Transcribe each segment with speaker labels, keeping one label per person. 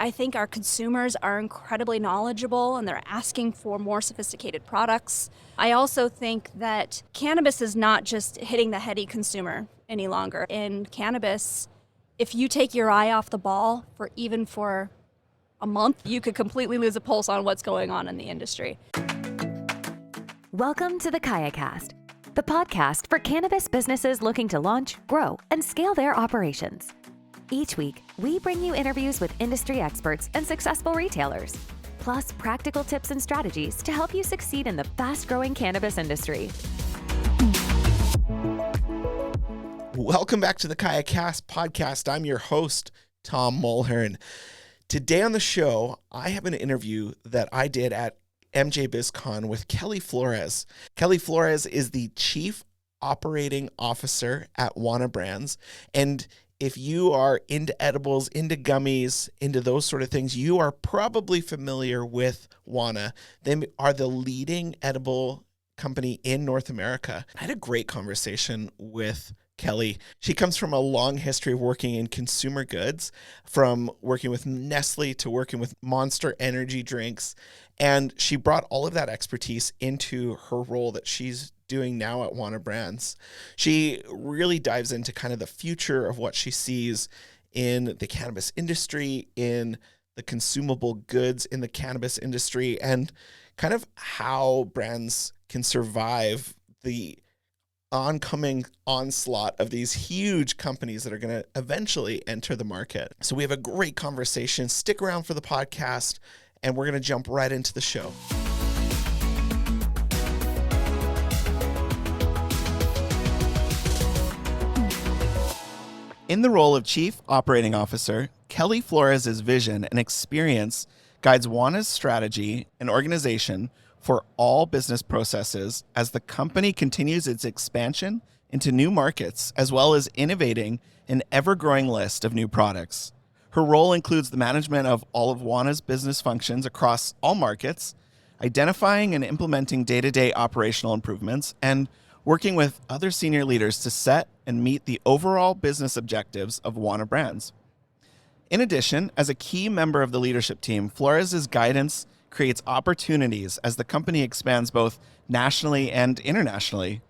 Speaker 1: I think our consumers are incredibly knowledgeable and they're asking for more sophisticated products. I also think that cannabis is not just hitting the heady consumer any longer. In cannabis, if you take your eye off the ball for a month, you could completely lose a pulse on what's going on in the industry.
Speaker 2: Welcome to the KayaCast, the podcast for cannabis businesses looking to launch, grow, and scale their operations. Each week, we bring you interviews with industry experts and successful retailers, plus practical tips and strategies to help you succeed in the fast-growing cannabis industry.
Speaker 3: Welcome back to the KayaCast podcast. I'm your host, Tom Mulhern. Today on the show, I have an interview that I did at MJ BizCon with Kelly Flores. Kelly Flores is the Chief Operating Officer at Wana Brands, and if you are into edibles, into gummies, into those sort of things, you are probably familiar with Wana. They are the leading edible company in North America. I had a great conversation with Kelly. She comes from a long history of working in consumer goods, from working with Nestle to working with Monster energy drinks. And she brought all of that expertise into her role that she's doing now at Wana Brands. She really dives into kind of the future of what she sees in the cannabis industry, in the consumable goods in the cannabis industry, and kind of how brands can survive the oncoming onslaught of these huge companies that are going to eventually enter the market. So we have a great conversation. Stick around for the podcast, and we're going to jump right into the show. In the role of Chief Operating Officer, Kelly Flores' vision and experience guides Wana's strategy and organization for all business processes as the company continues its expansion into new markets, as well as innovating an ever-growing list of new products. Her role includes the management of all of Wana's business functions across all markets, identifying and implementing day-to-day operational improvements, and working with other senior leaders to set and meet the overall business objectives of Wana Brands. In addition, as a key member of the leadership team, Flores' guidance creates opportunities as the company expands both nationally and internationally.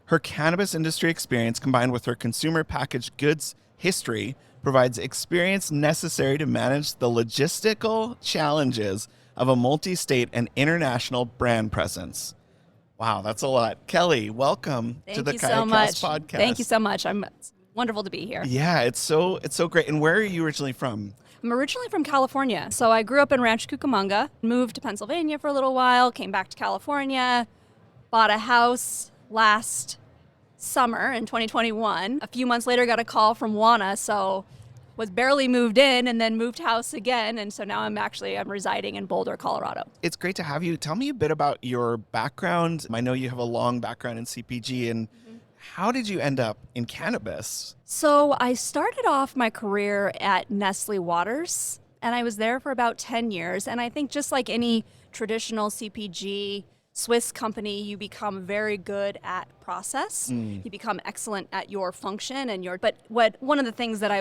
Speaker 3: Her cannabis industry experience, combined with her consumer packaged goods history, provides experience necessary to manage the logistical challenges of a multi-state and international brand presence. Wow, that's a lot. Kelly, welcome to the KayaCast podcast.
Speaker 1: Thank you so much. It's wonderful to be here.
Speaker 3: Yeah, it's so great. And where are you originally from?
Speaker 1: I'm originally from California. So I grew up in Rancho Cucamonga, moved to Pennsylvania for a little while, came back to California, bought a house last summer in 2021. A few months later, got a call from Wana, so was barely moved in and then moved house again. And so now I'm residing in Boulder, Colorado.
Speaker 3: It's great to have you. Tell me a bit about your background. I know you have a long background in CPG, and how did you end up in cannabis?
Speaker 1: So I started off my career at Nestle Waters, and I was there for about 10 years. And I think just like any traditional CPG Swiss company, you become very good at process. You become excellent at your function but one of the things that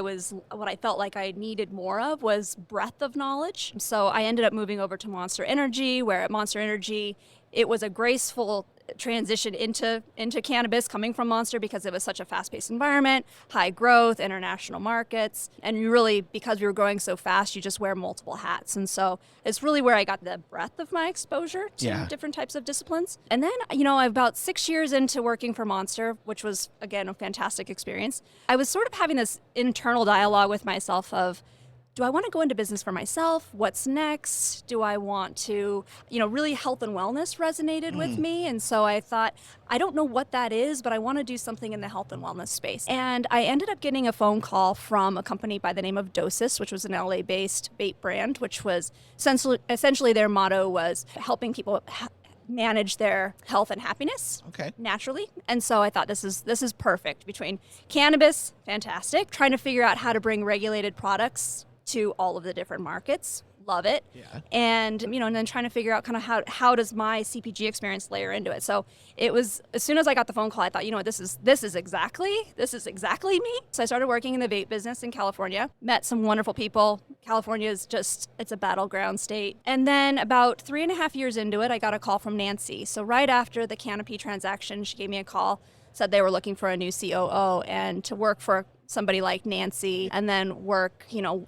Speaker 1: what I felt like I needed more of was breadth of knowledge. So I ended up moving over to Monster Energy, where at Monster Energy, it was a graceful transition into cannabis coming from Monster because it was such a fast-paced environment, high growth, international markets, and you really, because we were growing so fast, you just wear multiple hats. And so it's really where I got the breadth of my exposure to different types of disciplines. And then, about 6 years into working for Monster, which was, again, a fantastic experience, I was sort of having this internal dialogue with myself of, do I want to go into business for myself? What's next? Do I want to, really health and wellness resonated with me. And so I thought, I don't know what that is, but I want to do something in the health and wellness space. And I ended up getting a phone call from a company by the name of Dosis, which was an LA-based vape brand, which was essentially their motto was helping people manage their health and happiness naturally. And so I thought this is perfect between cannabis, fantastic, trying to figure out how to bring regulated products to all of the different markets. Love it.
Speaker 3: Yeah.
Speaker 1: And, and then trying to figure out kind of how does my CPG experience layer into it. So it was, as soon as I got the phone call, I thought, this is exactly me. So I started working in the vape business in California, met some wonderful people. California is it's a battleground state. And then about 3.5 years into it, I got a call from Nancy. So right after the Canopy transaction, she gave me a call, said they were looking for a new COO and to work for somebody like Nancy and then work,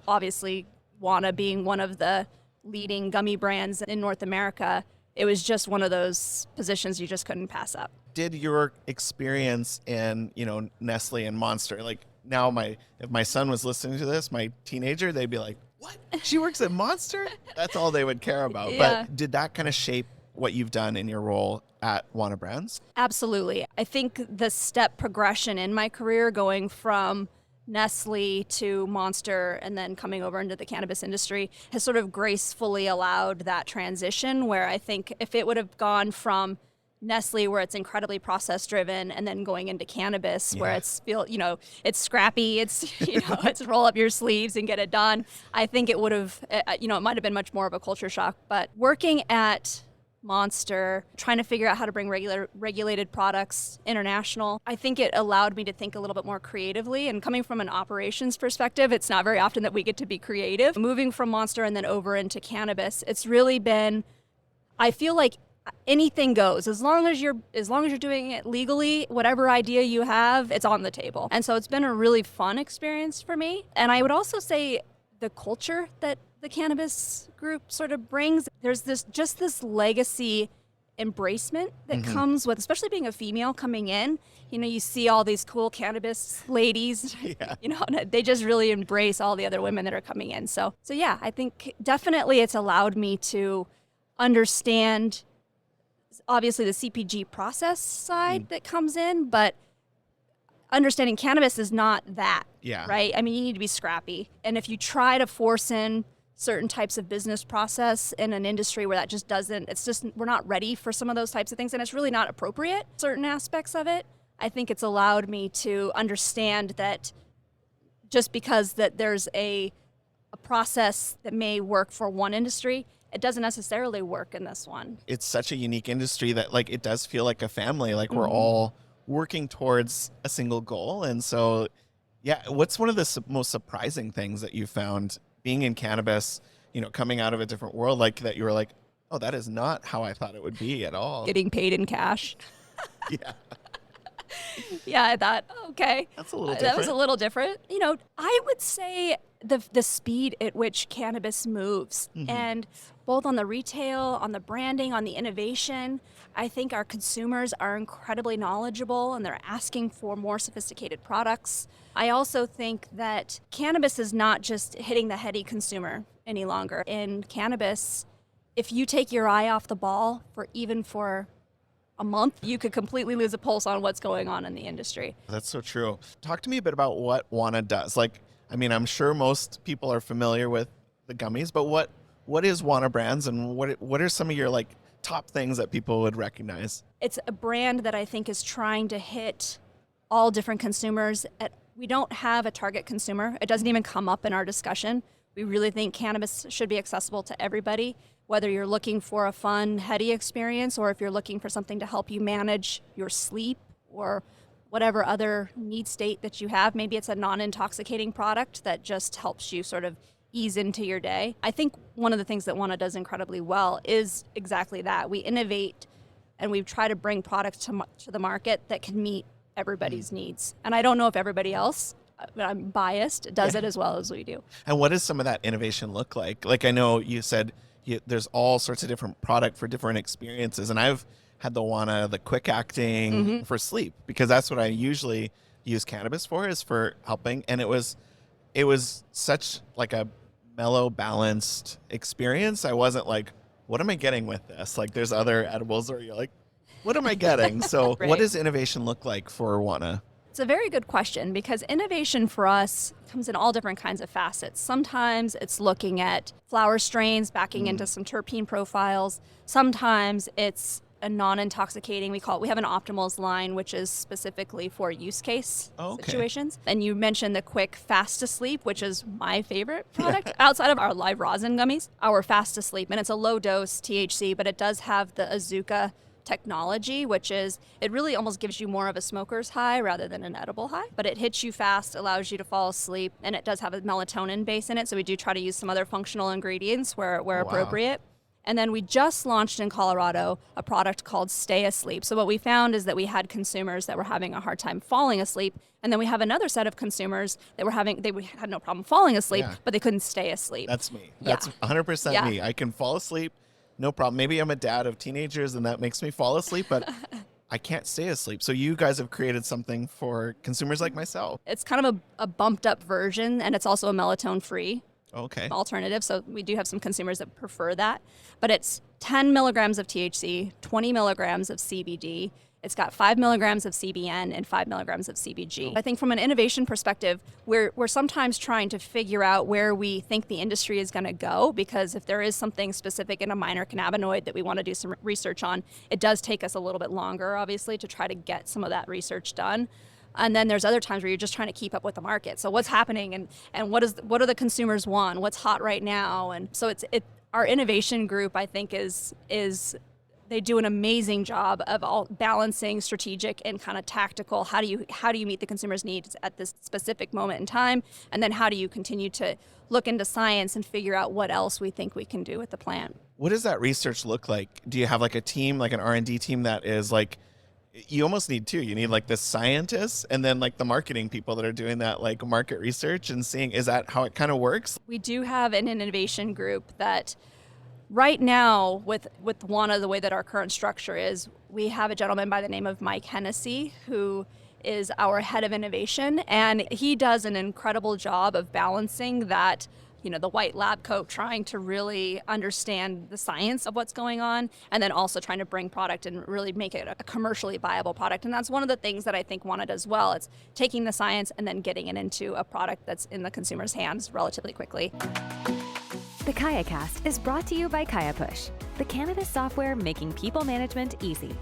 Speaker 1: obviously Wana being one of the leading gummy brands in North America, it was just one of those positions you just couldn't pass up.
Speaker 3: Did your experience in, Nestle and Monster, like now if my son was listening to this, my teenager, they'd be like, what? She works at Monster? That's all they would care about.
Speaker 1: Yeah.
Speaker 3: But did that kind of shape what you've done in your role at Wana Brands?
Speaker 1: Absolutely. I think the step progression in my career going from Nestle to Monster and then coming over into the cannabis industry has sort of gracefully allowed that transition, where I think if it would have gone from Nestle, where it's incredibly process driven, and then going into cannabis where it's it's scrappy, it's it's roll up your sleeves and get it done, I think it would have it might have been much more of a culture shock. But working at Monster, trying to figure out how to bring regulated products international, I think it allowed me to think a little bit more creatively. And coming from an operations perspective, it's not very often that we get to be creative. Moving from Monster and then over into cannabis, it's really been, I feel like anything goes as long as you're doing it legally. Whatever idea you have, it's on the table. And so it's been a really fun experience for me. And I would also say the culture that the cannabis group sort of brings, there's this legacy embracement that comes with, especially being a female coming in. You see all these cool cannabis ladies, and they just really embrace all the other women that are coming in. So yeah, I think definitely it's allowed me to understand, obviously, the CPG process side that comes in, but understanding cannabis is not that, right? I mean, you need to be scrappy. And if you try to force in certain types of business process in an industry where that just doesn't, we're not ready for some of those types of things, and it's really not appropriate, certain aspects of it, I think it's allowed me to understand that just because that there's a process that may work for one industry, it doesn't necessarily work in this one.
Speaker 3: It's such a unique industry that it does feel like a family, we're all working towards a single goal. And so, what's one of the most surprising things that you found being in cannabis, coming out of a different world, that you were like, oh, that is not how I thought it would be at all?
Speaker 1: Getting paid in cash.
Speaker 3: Yeah.
Speaker 1: Yeah, I thought, okay.
Speaker 3: That's a little different.
Speaker 1: That was a little different. I would say the speed at which cannabis moves, and both on the retail, on the branding, on the innovation, I think our consumers are incredibly knowledgeable and they're asking for more sophisticated products. I also think that cannabis is not just hitting the heady consumer any longer. In cannabis, if you take your eye off the ball for a month, you could completely lose a pulse on what's going on in the industry.
Speaker 3: That's so true. Talk to me a bit about what Wana does. I'm sure most people are familiar with the gummies, but what is Wana Brands, and what are some of your top things that people would recognize?
Speaker 1: It's a brand that I think is trying to hit all different consumers. We don't have a target consumer. It doesn't even come up in our discussion. We really think cannabis should be accessible to everybody, whether you're looking for a fun, heady experience or if you're looking for something to help you manage your sleep or whatever other need state that you have. Maybe it's a non-intoxicating product that just helps you sort of ease into your day. I think one of the things that Wana does incredibly well is exactly that. We innovate and we try to bring products to the market that can meet everybody's needs. And I don't know if everybody else, I'm biased, does it as well as we do.
Speaker 3: And what does some of that innovation look like? I know you said there's all sorts of different product for different experiences, and I've had the Wana, the quick acting for sleep, because that's what I usually use cannabis for, is for helping. And it was such a mellow, balanced experience. I wasn't like, what am I getting with this? There's other edibles where you're like, what am I getting? So
Speaker 1: Right.
Speaker 3: What does innovation look like for Wana?
Speaker 1: It's a very good question, because innovation for us comes in all different kinds of facets. Sometimes it's looking at flower strains, backing into some terpene profiles. Sometimes it's a non-intoxicating, we have an optimals line, which is specifically for use case situations. And you mentioned the quick fast to sleep, which is my favorite product outside of our live rosin gummies, our fast to sleep. And it's a low dose THC, but it does have the Azuka technology, which is, it really almost gives you more of a smoker's high rather than an edible high, but it hits you fast, allows you to fall asleep, and it does have a melatonin base in it. So we do try to use some other functional ingredients where appropriate. And then we just launched in Colorado a product called Stay Asleep. So what we found is that we had consumers that were having a hard time falling asleep. And then we have another set of consumers that they had no problem falling asleep, but they couldn't stay asleep.
Speaker 3: That's me. That's 100% me. I can fall asleep, no problem. Maybe I'm a dad of teenagers and that makes me fall asleep, but I can't stay asleep. So you guys have created something for consumers like myself.
Speaker 1: It's kind of a bumped up version, and it's also a melatonin free alternative. So we do have some consumers that prefer that. But it's 10 milligrams of THC, 20 milligrams of CBD. It's got 5 milligrams of CBN and 5 milligrams of CBG. I think from an innovation perspective, we're sometimes trying to figure out where we think the industry is going to go, because if there is something specific in a minor cannabinoid that we want to do some research on, it does take us a little bit longer, obviously, to try to get some of that research done. And then there's other times where you're just trying to keep up with the market. So what's happening and what do the consumers want? What's hot right now? And so our innovation group, I think, is they do an amazing job of all balancing strategic and kind of tactical. How do you meet the consumer's needs at this specific moment in time? And then how do you continue to look into science and figure out what else we think we can do with the plant?
Speaker 3: What does that research look like? Do you have like a team, like an R&D team that is like, you almost need two. You need like the scientists and then like the marketing people that are doing that like market research and seeing, is that how it kind of works?
Speaker 1: We do have an innovation group that right now with Wana, the way that our current structure is, we have a gentleman by the name of Mike Hennessy, who is our head of innovation, and he does an incredible job of balancing that, the white lab coat, trying to really understand the science of what's going on, and then also trying to bring product and really make it a commercially viable product. And that's one of the things that I think Wana does well. It's taking the science and then getting it into a product that's in the consumer's hands relatively quickly.
Speaker 2: The KayaCast is brought to you by KayaPush, the cannabis software making people management easy.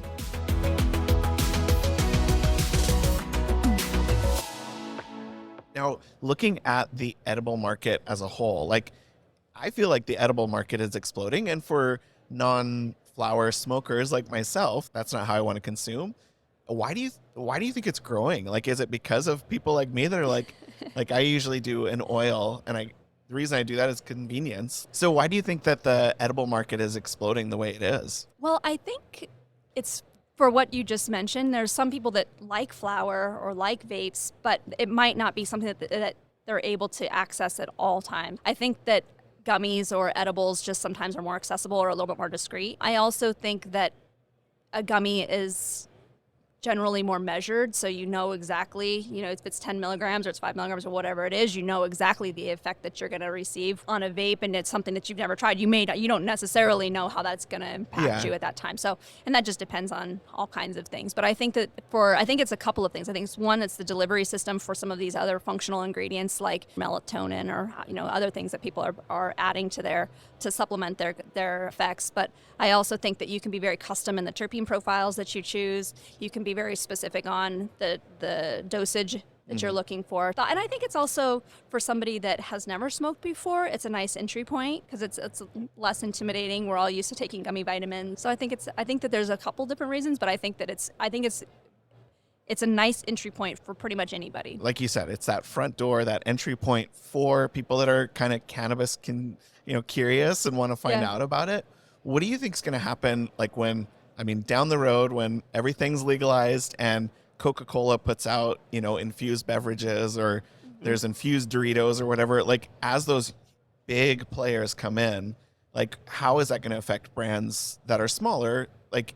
Speaker 3: Now, looking at the edible market as a whole, like I feel like the edible market is exploding, and for non-flower smokers like myself, that's not how I want to consume. Why do you think it's growing? Like, is it because of people like me that are like I usually do an oil, and the reason I do that is convenience. So why do you think that the edible market is exploding the way it is?
Speaker 1: Well, I think it's for what you just mentioned. There's some people that like flower or like vapes, but it might not be something that they're able to access at all times. I think that gummies or edibles just sometimes are more accessible or a little bit more discreet. I also think that a gummy is generally more measured, so you know exactly, if it's 10 milligrams or it's 5 milligrams or whatever it is, you know exactly the effect that you're going to receive on a vape, and it's something that you've never tried. You don't necessarily know how that's going to impact you at that time. So, and that just depends on all kinds of things. But I think it's a couple of things. I think it's one, it's the delivery system for some of these other functional ingredients like melatonin or other things that people are adding to supplement their effects. But I also think that you can be very custom in the terpene profiles that you choose. You can be very specific on the dosage that you're looking for. And I think it's also for somebody that has never smoked before, it's a nice entry point because it's less intimidating. We're all used to taking gummy vitamins. So I think that there's a couple different reasons, but I think it's a nice entry point for pretty much anybody. Like
Speaker 3: you said, it's that front door, that entry point for people that are kind of cannabis curious and want to find out about it. What do you think is going to happen down the road when everything's legalized and Coca-Cola puts out, infused beverages or there's infused Doritos or whatever, as those big players come in, how is that going to affect brands that are smaller,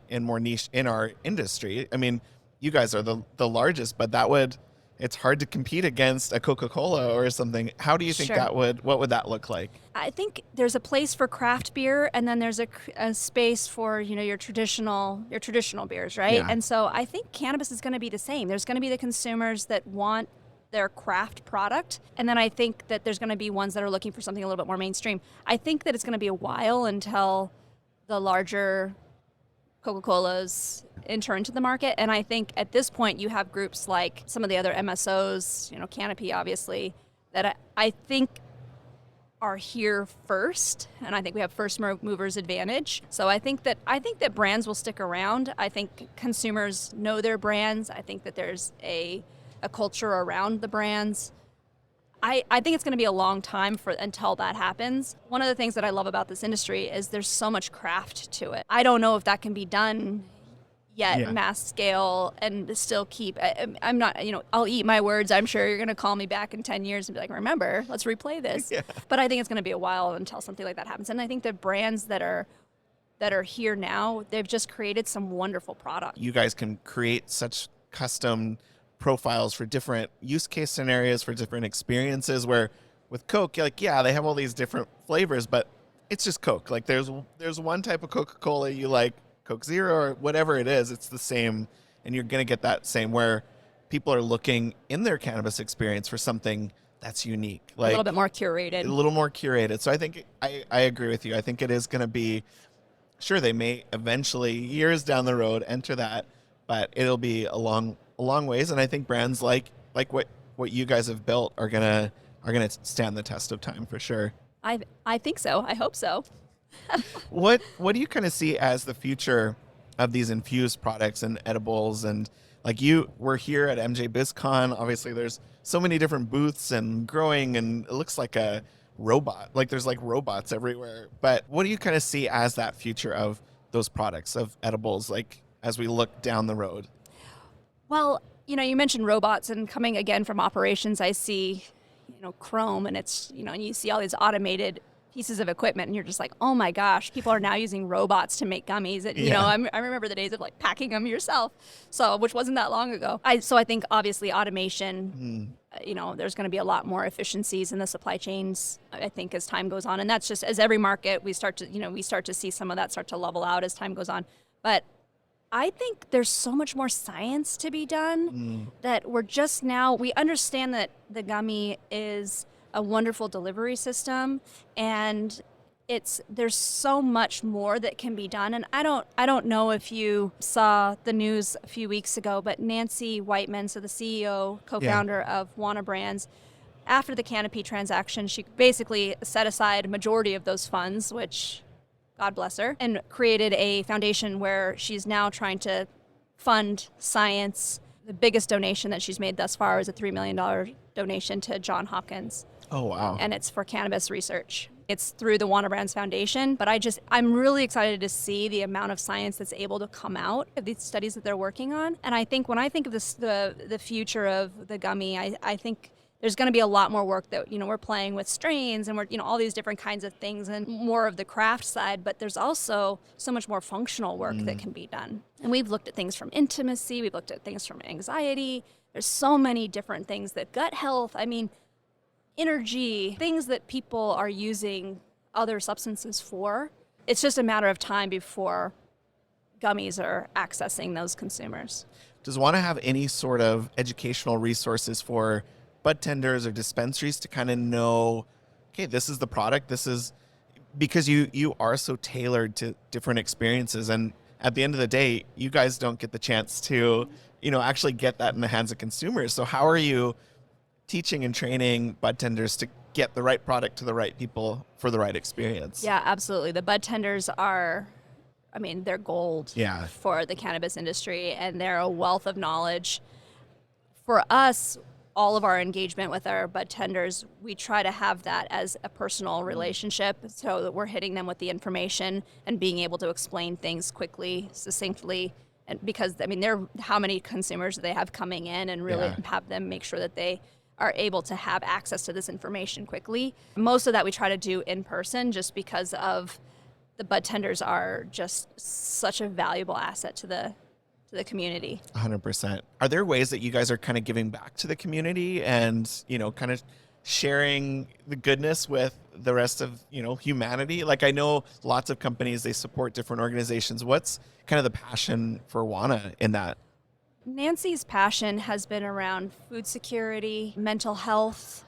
Speaker 3: and more niche in our industry? I mean, you guys are the largest, but it's hard to compete against a Coca-Cola or something. How do you think what would that look like?
Speaker 1: I think there's a place for craft beer, and then there's a space for, your traditional beers, right? Yeah. And so I think cannabis is going to be the same. There's going to be the consumers that want their craft product, and then I think that there's going to be ones that are looking for something a little bit more mainstream. I think that it's going to be a while until the larger Coca-Cola's enter into the market. And I think at this point you have groups like some of the other MSOs, Canopy obviously, that I think are here first, and I think we have first movers advantage. So I think that brands will stick around. I think consumers know their brands. I think that there's a culture around the brands. I think it's going to be a long time until that happens. One of the things that I love about this industry is there's so much craft to it. I don't know if that can be done yet mass scale and still keep. I'm not, I'll eat my words. I'm sure you're going to call me back in 10 years and be like, remember, let's replay this. Yeah. But I think it's going to be a while until something like that happens. And I think the brands that are here now, they've just created some wonderful products.
Speaker 3: You guys can create such custom profiles for different use case scenarios, for different experiences, where with Coke, you're like, yeah, they have all these different flavors, but it's just Coke. Like there's one type of Coca-Cola you like, Coke Zero or whatever it is, it's the same, and you're going to get that same, where people are looking in their cannabis experience for something that's unique. Like
Speaker 1: a little bit more curated.
Speaker 3: A little more curated. So I think I agree with you. I think it is going to be, sure, they may eventually, years down the road, enter that, but it'll be a long ways. And I think brands like what you guys have built are gonna stand the test of time for sure.
Speaker 1: I think so. I hope so.
Speaker 3: What do you kind of see as the future of these infused products and edibles? And like we're here at MJ BizCon. Obviously, there's so many different booths and growing, and it looks like a robot. Like there's like robots everywhere. But what do you kind of see as that future of those products, of edibles, like as we look down the road?
Speaker 1: Well, you mentioned robots, and coming again from operations, I see, Chrome, and it's, and you see all these automated pieces of equipment, and you're just like, oh my gosh, people are now using robots to make gummies. And, I remember the days of like packing them yourself, which wasn't that long ago. I think obviously automation, there's going to be a lot more efficiencies in the supply chains, I think, as time goes on. And that's just, as every market, we start to see some of that start to level out as time goes on. But I think there's so much more science to be done that we understand that the gummy is a wonderful delivery system, and there's so much more that can be done. And I don't know if you saw the news a few weeks ago, but Nancy Whiteman, so the CEO, co-founder of Wana Brands, after the Canopy transaction, she basically set aside a majority of those funds, which God bless her, and created a foundation where she's now trying to fund science. The biggest donation that she's made thus far is a $3 million donation to Johns Hopkins.
Speaker 3: Oh, wow.
Speaker 1: And it's for cannabis research. It's through the Wana Brands Foundation, but I'm really excited to see the amount of science that's able to come out of these studies that they're working on. And I think when I think of the future of the gummy, I think there's going to be a lot more work that, we're playing with strains and we're, all these different kinds of things and more of the craft side, but there's also so much more functional work that can be done. And we've looked at things from intimacy, we've looked at things from anxiety. There's so many different things, that gut health, energy, things that people are using other substances for. It's just a matter of time before gummies are accessing those consumers.
Speaker 3: Does Wana have any sort of educational resources for bud tenders or dispensaries to kind of know, okay, this is the product, this is, because you are so tailored to different experiences, and at the end of the day, you guys don't get the chance to, actually get that in the hands of consumers. So how are you teaching and training bud tenders to get the right product to the right people for the right experience?
Speaker 1: Yeah, absolutely. The bud tenders are, they're gold for the cannabis industry, and they're a wealth of knowledge. For us, all of our engagement with our bud tenders, we try to have that as a personal relationship, so that we're hitting them with the information and being able to explain things quickly, succinctly. And because, how many consumers they have coming in, and really have them make sure that they are able to have access to this information quickly. Most of that we try to do in person, just because of the bud tenders are just such a valuable asset to the community.
Speaker 3: 100%. Are there ways that you guys are kind of giving back to the community and, kind of sharing the goodness with the rest of, humanity? Like, I know lots of companies, they support different organizations. What's kind of the passion for Wana in that?
Speaker 1: Nancy's passion has been around food security, mental health,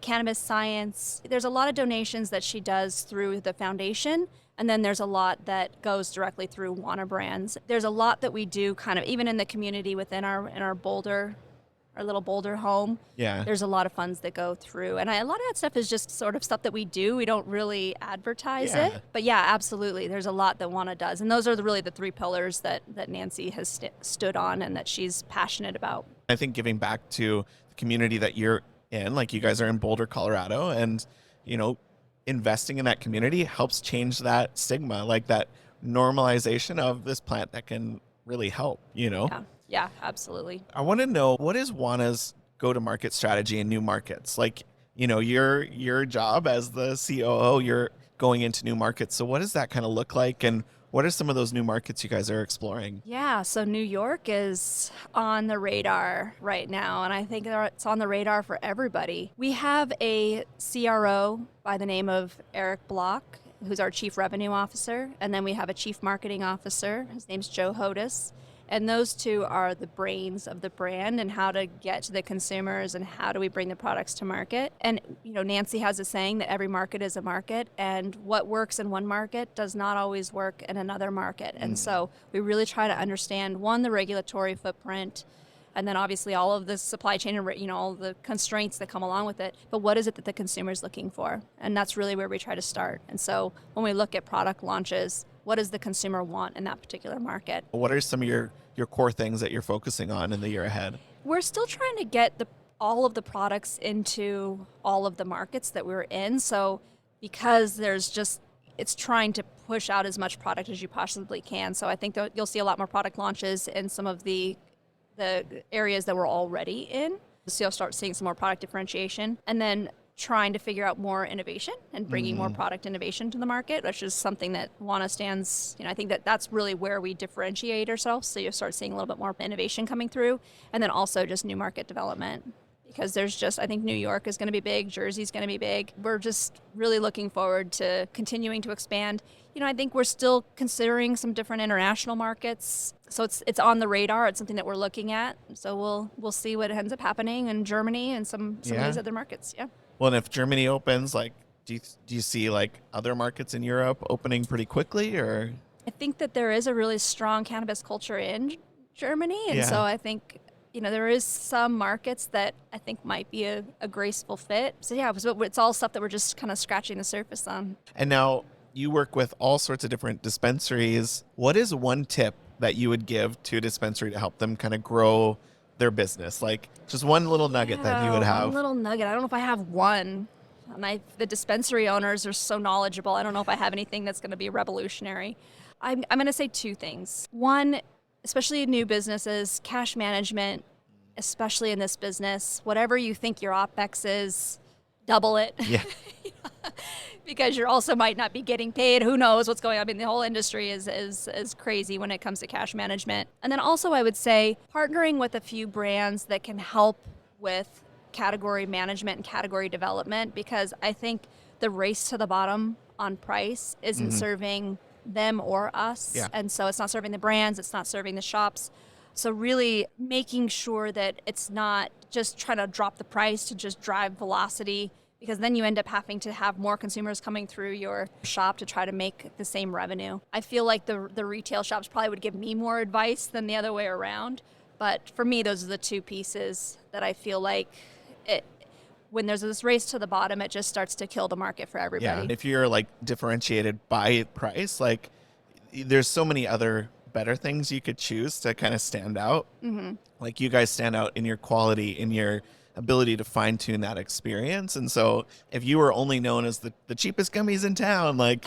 Speaker 1: cannabis science. There's a lot of donations that she does through the foundation, and then there's a lot that goes directly through Wana Brands. There's a lot that we do kind of even in the community within our Boulder, our little Boulder home.
Speaker 3: Yeah.
Speaker 1: There's a lot of funds that go through. And a lot of that stuff is just sort of stuff that we do. We don't really advertise it. But yeah, absolutely. There's a lot that Wana does. And those are really the three pillars that Nancy has stood on and that she's passionate about.
Speaker 3: I think giving back to the community that you're in, like you guys are in Boulder, Colorado, and, investing in that community helps change that stigma, like that normalization of this plant that can really help,
Speaker 1: Yeah, absolutely.
Speaker 3: I want to know, what is Wana's go-to-market strategy in new markets? Like, your job as the COO, you're going into new markets. So what does that kind of look like? And what are some of those new markets you guys are exploring?
Speaker 1: Yeah, so New York is on the radar right now, and I think it's on the radar for everybody. We have a CRO by the name of Eric Block, who's our Chief Revenue Officer, and then we have a Chief Marketing Officer. His name's Joe Hodis. And those two are the brains of the brand and how to get to the consumers and how do we bring the products to market. And, Nancy has a saying that every market is a market, and what works in one market does not always work in another market. And so we really try to understand, one, the regulatory footprint, and then obviously all of the supply chain and, all the constraints that come along with it. But what is it that the consumer is looking for? And that's really where we try to start. And so when we look at product launches, what does the consumer want in that particular market?
Speaker 3: What are some of your core things that you're focusing on in the year ahead?
Speaker 1: We're still trying to get all of the products into all of the markets that we're in. So because it's trying to push out as much product as you possibly can. So I think that you'll see a lot more product launches in some of the areas that we're already in. So you'll start seeing some more product differentiation. And then trying to figure out more innovation and bringing more product innovation to the market, which is something that Wana stands, I think that's really where we differentiate ourselves. So you'll start seeing a little bit more innovation coming through, and then also just new market development, because I think New York is going to be big, Jersey's going to be big. We're just really looking forward to continuing to expand. I think we're still considering some different international markets. So it's on the radar. It's something that we're looking at. So we'll see what ends up happening in Germany and some of these other markets. Yeah.
Speaker 3: Well, and if Germany opens, do you see other markets in Europe opening pretty quickly, or?
Speaker 1: I think that there is a really strong cannabis culture in Germany, and so I think there is some markets that I think might be a graceful fit. So yeah, it's all stuff that we're just kind of scratching the surface on.
Speaker 3: And now you work with all sorts of different dispensaries. What is one tip that you would give to a dispensary to help them kind of grow their business? Just one little nugget that you would have.
Speaker 1: One little nugget. I don't know if I have one. The dispensary owners are so knowledgeable. I don't know if I have anything that's going to be revolutionary. I'm going to say two things. One, especially in new businesses, cash management, especially in this business, whatever you think your OpEx is, double it.
Speaker 3: Yeah.
Speaker 1: Because you also might not be getting paid. Who knows what's going on? I mean, the whole industry is crazy when it comes to cash management. And then also I would say partnering with a few brands that can help with category management and category development, because I think the race to the bottom on price isn't serving them or us.
Speaker 3: Yeah.
Speaker 1: And so it's not serving the brands, it's not serving the shops. So really making sure that it's not just trying to drop the price to just drive velocity, because then you end up having to have more consumers coming through your shop to try to make the same revenue. I feel like the retail shops probably would give me more advice than the other way around. But for me, those are the two pieces that I feel like when there's this race to the bottom, it just starts to kill the market for everybody.
Speaker 3: Yeah, if you're differentiated by price, there's so many other better things you could choose to kind of stand out. You guys stand out in your quality, in your ability to fine tune that experience. And so if you were only known as the cheapest gummies in town,
Speaker 1: Right.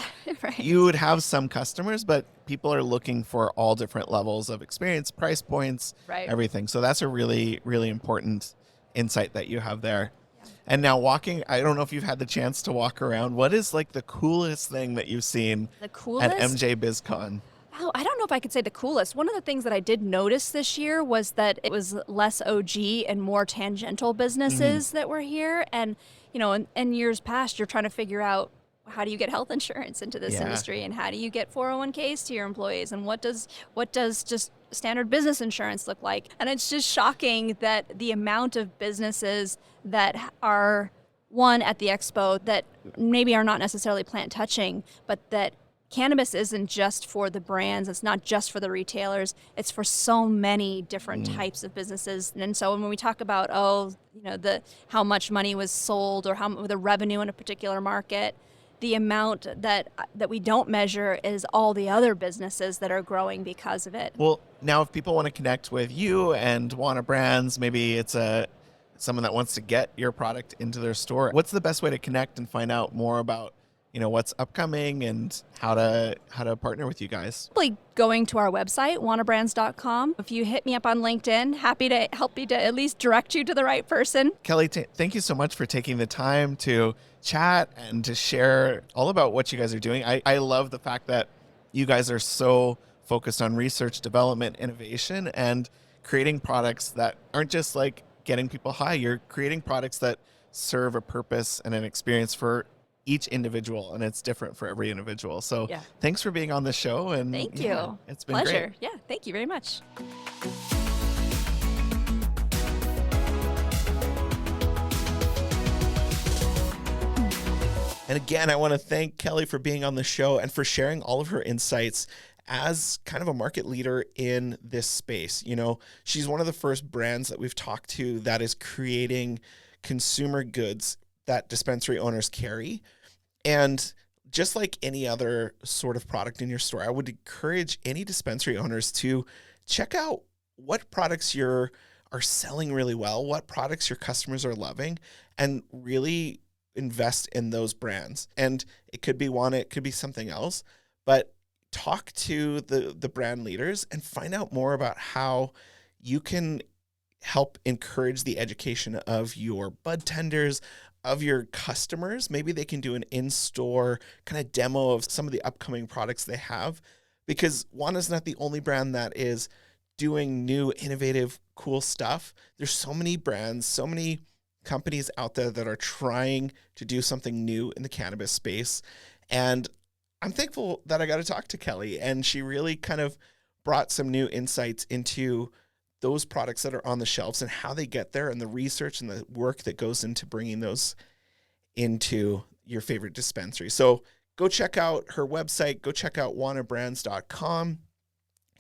Speaker 3: You would have some customers, but people are looking for all different levels of experience, price points,
Speaker 1: Right.
Speaker 3: everything. So that's a really, really important insight that you have there. Yeah. And now walking, I don't know if you've had the chance to walk around. What is the coolest thing that you've seen
Speaker 1: The coolest?
Speaker 3: at MJ BizCon?
Speaker 1: Oh, I don't know if I could say the coolest. One of the things that I did notice this year was that it was less OG and more tangential businesses that were here. And, in years past, you're trying to figure out, how do you get health insurance into this industry, and how do you get 401ks to your employees, and what does just standard business insurance look like? And it's just shocking that the amount of businesses that are one at the expo that maybe are not necessarily plant touching, but that cannabis isn't just for the brands. It's not just for the retailers. It's for so many different types of businesses. And so when we talk about, how much money was sold or how the revenue in a particular market, the amount that we don't measure is all the other businesses that are growing because of it.
Speaker 4: Well, now if people want to connect with you and Wana Brands, maybe it's someone that wants to get your product into their store, what's the best way to connect and find out more about what's upcoming and how to partner with you guys?
Speaker 1: Probably going to our website, wanabrands.com. If you hit me up on LinkedIn, happy to help you to at least direct you to the right person.
Speaker 4: Kelly, thank you so much for taking the time to chat and to share all about what you guys are doing. I love the fact that you guys are so focused on research, development, innovation, and creating products that aren't just like getting people high. You're creating products that serve a purpose and an experience for each individual, and it's different for every individual. So thanks for being on the show. And
Speaker 1: thank you.
Speaker 4: It's been
Speaker 1: pleasure.
Speaker 4: Great.
Speaker 1: Yeah, thank you very much.
Speaker 3: And again, I want to thank Kelly for being on the show and for sharing all of her insights as kind of a market leader in this space. She's one of the first brands that we've talked to that is creating consumer goods that dispensary owners carry. And just like any other sort of product in your store, I would encourage any dispensary owners to check out what products are selling really well, what products your customers are loving, and really invest in those brands. And it could be Wana, it could be something else, but talk to the brand leaders and find out more about how you can help encourage the education of your bud tenders, of your customers. Maybe they can do an in-store kind of demo of some of the upcoming products they have, because Wana's not the only brand that is doing new, innovative, cool stuff. There's so many brands, so many companies out there that are trying to do something new in the cannabis space. And I'm thankful that I got to talk to Kelly, and she really kind of brought some new insights into those products that are on the shelves and how they get there, and the research and the work that goes into bringing those into your favorite dispensary. So go check out her website, go check out wanabrands.com,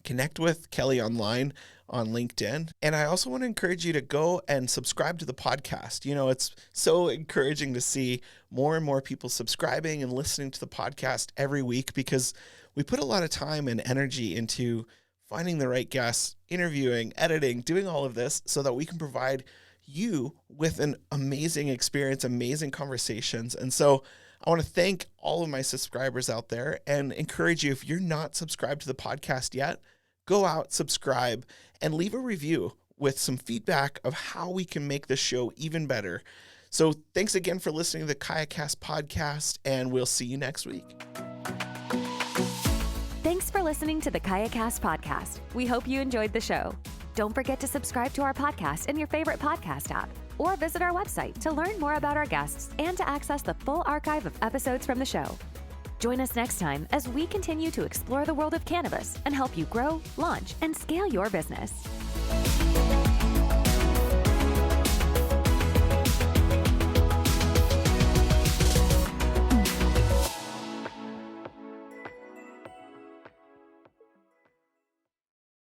Speaker 3: connect with Kelly online on LinkedIn. And I also want to encourage you to go and subscribe to the podcast. It's so encouraging to see more and more people subscribing and listening to the podcast every week, because we put a lot of time and energy into finding the right guests, interviewing, editing, doing all of this so that we can provide you with an amazing experience, amazing conversations. And so I want to thank all of my subscribers out there and encourage you, if you're not subscribed to the podcast yet, go out, subscribe, and leave a review with some feedback of how we can make this show even better. So thanks again for listening to the KayaCast podcast, and we'll see you next week.
Speaker 2: Thanks for listening to the KayaCast podcast. We hope you enjoyed the show. Don't forget to subscribe to our podcast in your favorite podcast app, or visit our website to learn more about our guests and to access the full archive of episodes from the show. Join us next time as we continue to explore the world of cannabis and help you grow, launch, and scale your business.